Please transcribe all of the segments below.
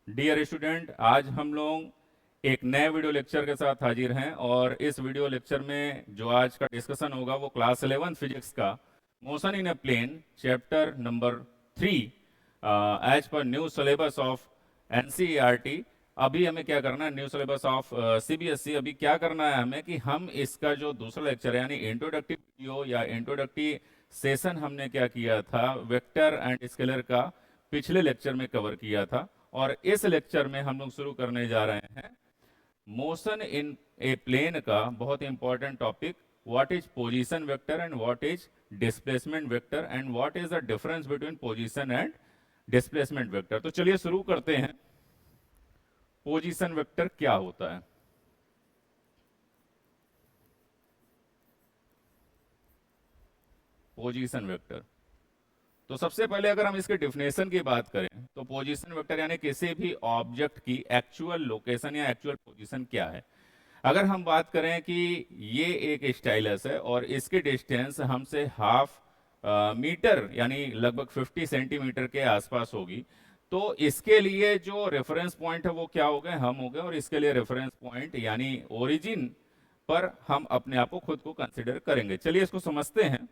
Dear student, आज हम लोग एक नए वीडियो लेक्चर के साथ हाजिर हैं और इस वीडियो लेक्चर में जो आज का डिस्कशन होगा वो क्लास 11 फिजिक्स का motion in a plane chapter number 3 as per new syllabus of NCERT. अभी हमें क्या करना है, न्यू सिलेबस ऑफ सीबीएसई। अभी क्या करना है हमें कि हम इसका जो दूसरा लेक्चर है यानी इंट्रोडक्टिव वीडियो या इंट्रोडक्टिव सेशन हमने क्या किया था, वेक्टर एंड स्केलर का पिछले लेक्चर में कवर किया था। और इस लेक्चर में हम लोग शुरू करने जा रहे हैं मोशन इन ए प्लेन का बहुत important topic, what is position vector and what is displacement vector and what is the difference between position and displacement vector. तो चलिए शुरू करते हैं। पोजीशन वेक्टर क्या होता है? पोजीशन वेक्टर, तो सबसे पहले अगर हम इसके डिफिनेशन की बात करें तो पोजीशन वेक्टर यानी किसी भी ऑब्जेक्ट की एक्चुअल लोकेशन या एक्चुअल पोजीशन क्या है। अगर हम बात करें कि ये एक स्टाइलस है और इसकी डिस्टेंस हमसे हाफ मीटर यानी लगभग 50 सेंटीमीटर के आसपास होगी, तो इसके लिए जो रेफरेंस पॉइंट है वो क्या हो गए, हम हो गए। और इसके लिए रेफरेंस पॉइंट यानी ओरिजिन पर हम अपने आप को खुद को कंसिडर करेंगे। चलिए इसको समझते हैं।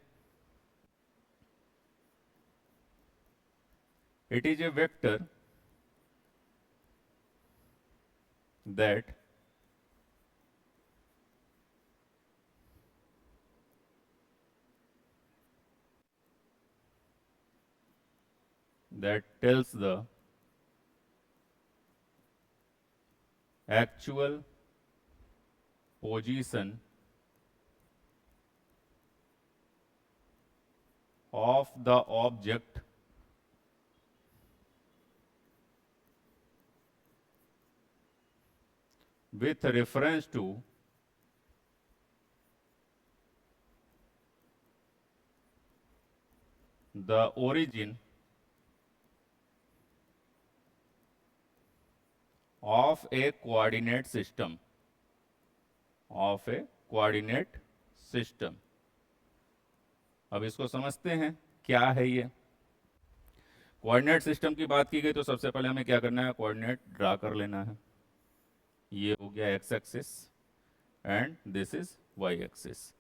It is a vector that tells the actual position of the object with reference to the origin of a coordinate system, of a coordinate system। अब इसको समझते हैं क्या है ये कोऑर्डिनेट सिस्टम। की बात की गई तो सबसे पहले हमें क्या करना है, कोऑर्डिनेट ड्रा कर लेना है। ये हो गया X axis and this is Y axis.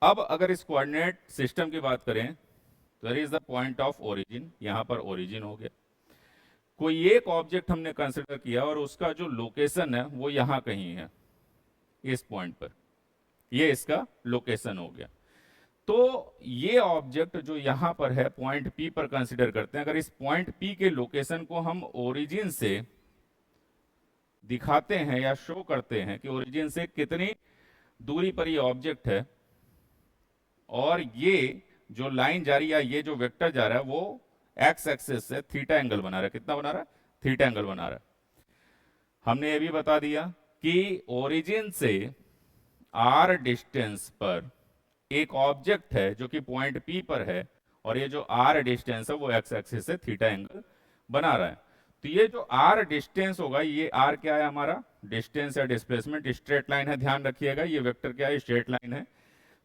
अब अगर इस कोऑर्डिनेट सिस्टम की बात करें तो there is the point of origin, यहां पर ओरिजिन हो गया। कोई एक ऑब्जेक्ट हमने कंसिडर किया और उसका जो लोकेशन है वो यहां कहीं है, इस पॉइंट पर, ये इसका लोकेशन हो गया। तो ये ऑब्जेक्ट जो यहां पर है पॉइंट पी पर कंसिडर करते हैं। अगर इस पॉइंट पी के लोकेशन को हम ओरिजिन से दिखाते हैं या शो करते हैं कि ओरिजिन से कितनी दूरी पर ये ऑब्जेक्ट है, और ये जो लाइन जा रही है, ये जो वेक्टर जा रहा है वो एक्स एक्सिस से थीटा एंगल बना रहा है। कितना बना रहा है? थीटा एंगल बना रहा है। हमने ये भी बता दिया कि ओरिजिन से आर डिस्टेंस पर एक ऑब्जेक्ट है जो कि पॉइंट पी पर है, और ये जो आर डिस्टेंस है वो एक्स एक्सिस से थीटा एंगल बना रहा है। तो ये जो आर डिस्टेंस होगा, ये आर क्या है हमारा, डिस्टेंस या डिस्प्लेसमेंट, स्ट्रेट लाइन है, ध्यान रखिएगा। ये वेक्टर क्या है, स्ट्रेट लाइन है।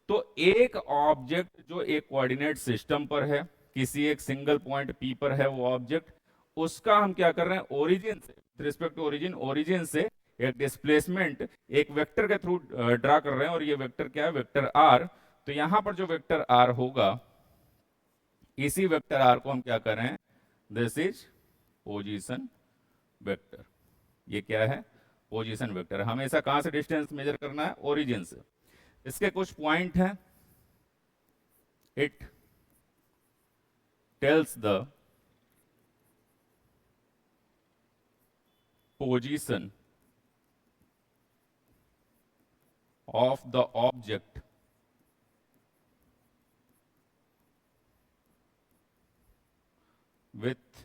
तो एक ऑब्जेक्ट जो एक कोऑर्डिनेट सिस्टम पर है, किसी एक सिंगल पॉइंट पी पर है वो ऑब्जेक्ट, उसका हम क्या कर रहे हैं, ओरिजिन से, रिस्पेक्ट टू ओरिजिन, ओरिजिन से एक डिस्प्लेसमेंट एक वेक्टर के थ्रू ड्रा कर रहे हैं। और ये वेक्टर क्या है, वेक्टर आर। तो यहां पर जो वेक्टर आर होगा, इसी वेक्टर आर को हम क्या कर रहे हैं, दिस इज पोजीशन वेक्टर। ये क्या है, पोजीशन वेक्टर। हमेशा कहां से डिस्टेंस मेजर करना है, ओरिजिन से। इसके कुछ पॉइंट हैं। It tells the position of the object with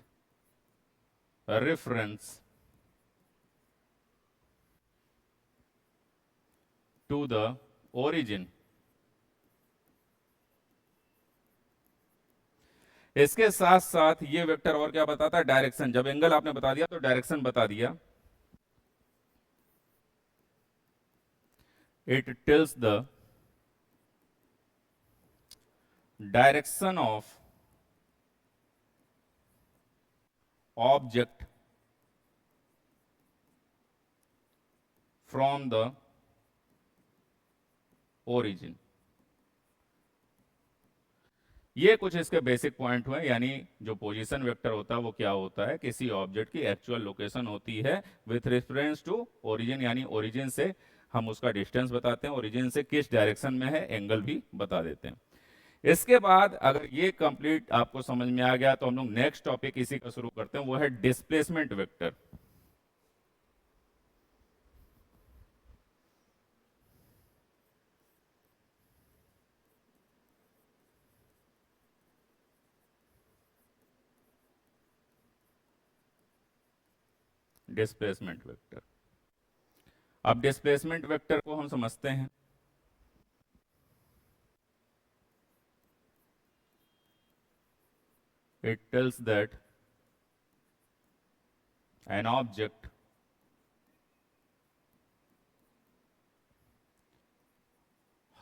reference to the origin। इसके साथ साथ ये वेक्टर और क्या बताता है, डायरेक्शन। जब एंगल आपने बता दिया तो डायरेक्शन बता दिया। It tells the direction of object from the origin. ये कुछ इसके बेसिक पॉइंट हुए, यानी जो पोजीशन वेक्टर होता है वो क्या होता है, किसी ऑब्जेक्ट की एक्चुअल लोकेशन होती है विथ रेफरेंस टू ओरिजिन, यानी ओरिजिन से हम उसका डिस्टेंस बताते हैं, ओरिजिन से किस डायरेक्शन में है एंगल भी बता देते हैं। इसके बाद अगर ये कंप्लीट आपको समझ में आ गया तो हम लोग नेक्स्ट टॉपिक इसी का शुरू करते हैं, वो है डिस्प्लेसमेंट वेक्टर। डिस्प्लेसमेंट वेक्टर, अब डिस्प्लेसमेंट वेक्टर को हम समझते हैं। It tells that an object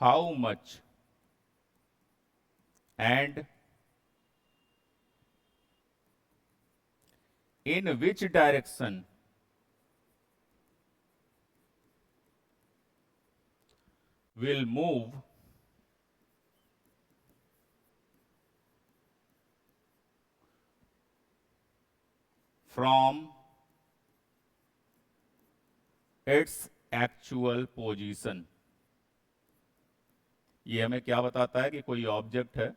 how much and in which direction will move from its actual position। ये हमें क्या बताता है कि कोई ऑब्जेक्ट है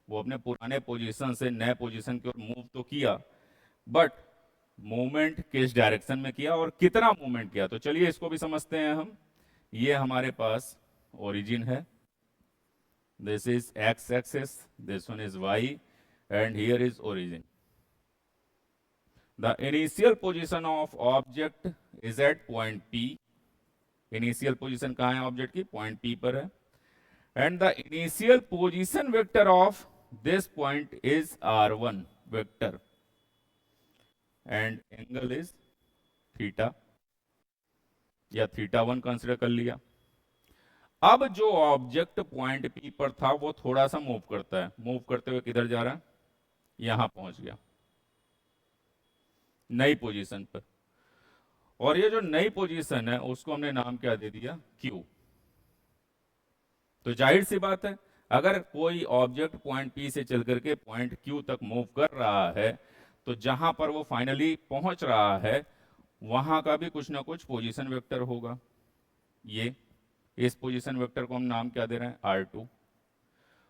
वो अपने पुराने पोजीशन से नए पोजीशन की ओर मूव तो किया, बट मूवमेंट किस डायरेक्शन में किया और कितना मूवमेंट किया। तो चलिए इसको भी समझते हैं हम। ये हमारे पास ओरिजिन है, this is x axis, this one is y, and here is origin. The initial position of object is at point P। initial position कहाँ है ऑब्जेक्ट की, point P पर है। and the initial position vector of this point is r1 vector and angle is theta, या θ1 consider कर लिया। अब जो ऑब्जेक्ट पॉइंट पी पर था वो थोड़ा सा मूव करता है, मूव करते हुए किधर जा रहा है, यहां पहुंच गया नई पोजीशन पर, और ये जो नई पोजीशन है उसको हमने नाम क्या दे दिया, क्यू। तो जाहिर सी बात है अगर कोई ऑब्जेक्ट पॉइंट पी से चल करके पॉइंट क्यू तक मूव कर रहा है तो जहां पर वो फाइनली पहुंच रहा है वहां का भी कुछ ना कुछ पोजीशन वेक्टर होगा। ये इस पोजीशन वेक्टर को हम नाम क्या दे रहे हैं, R2।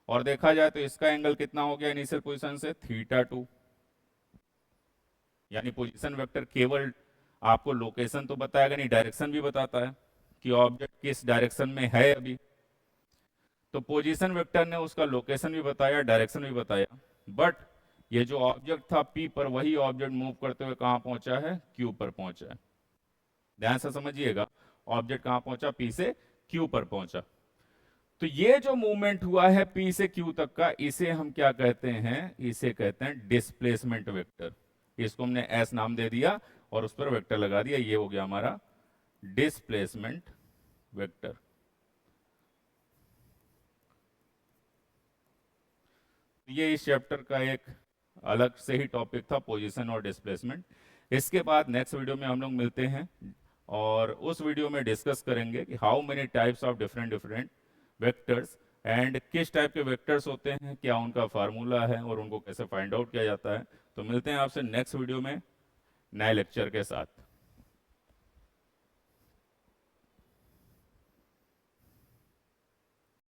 और देखा जाए तो इसका एंगल कितना हो गया इनिशियल पोजीशन से, θ2। यानी पोजीशन वेक्टर केवल आपको लोकेशन तो बताएगा नहीं, डायरेक्शन भी बताता है कि ऑब्जेक्ट किस डायरेक्शन में है अभी। तो पोजीशन वेक्टर ने उसका लोकेशन भी बताया, डायरेक्शन भी बताया, बट ये जो ऑब्जेक्ट था P पर, वही ऑब्जेक्ट मूव करते हुए कहां पहुंचा है, Q पर पहुंचा है। ध्यान से समझिएगा, ऑब्जेक्ट कहां पहुंचा, P से Q पर पहुंचा। तो ये जो मूवमेंट हुआ है P से Q तक का, इसे हम क्या कहते हैं, इसे कहते हैं डिस्प्लेसमेंट वेक्टर। इसको हमने S नाम दे दिया और उस पर वेक्टर लगा दिया, ये हो गया हमारा डिस्प्लेसमेंट वेक्टर। ये इस चैप्टर का एक अलग से ही टॉपिक था, पोजीशन और डिस्प्लेसमेंट। इसके बाद नेक्स्ट वीडियो में हम लोग मिलते हैं और उस वीडियो में डिस्कस करेंगे कि how many types of different different vectors and किस टाइप के वेक्टर्स होते हैं, क्या उनका फार्मूला है और उनको कैसे फाइंड आउट किया जाता है। तो मिलते हैं आपसे नेक्स्ट वीडियो में नए लेक्चर के साथ।